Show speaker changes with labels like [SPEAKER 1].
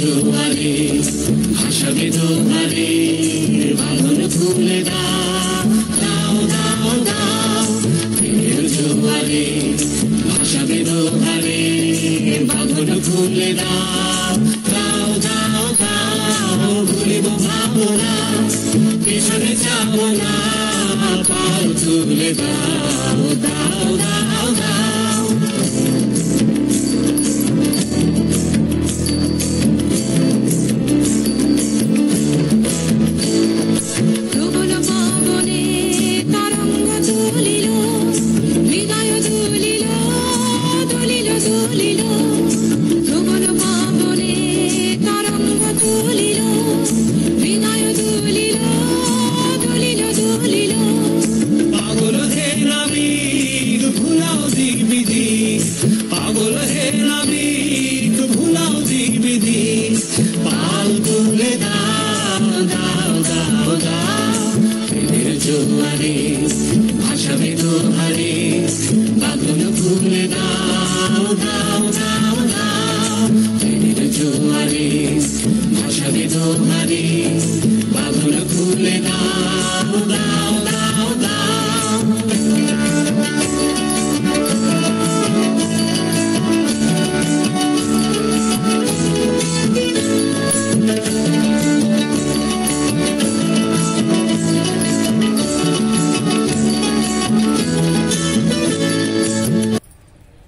[SPEAKER 1] জোয়ারে ভাসাবে দোহারে বাঁধন খুলে দাও দাও দাও দাও ফের জোয়ারে ভাসাবে দোহারে বাঁধন খুলে দাও দাও দাও দাও ভুলিব ভাবনা পিছনে যাব না পাল তুলে দাও দাও দাও দাও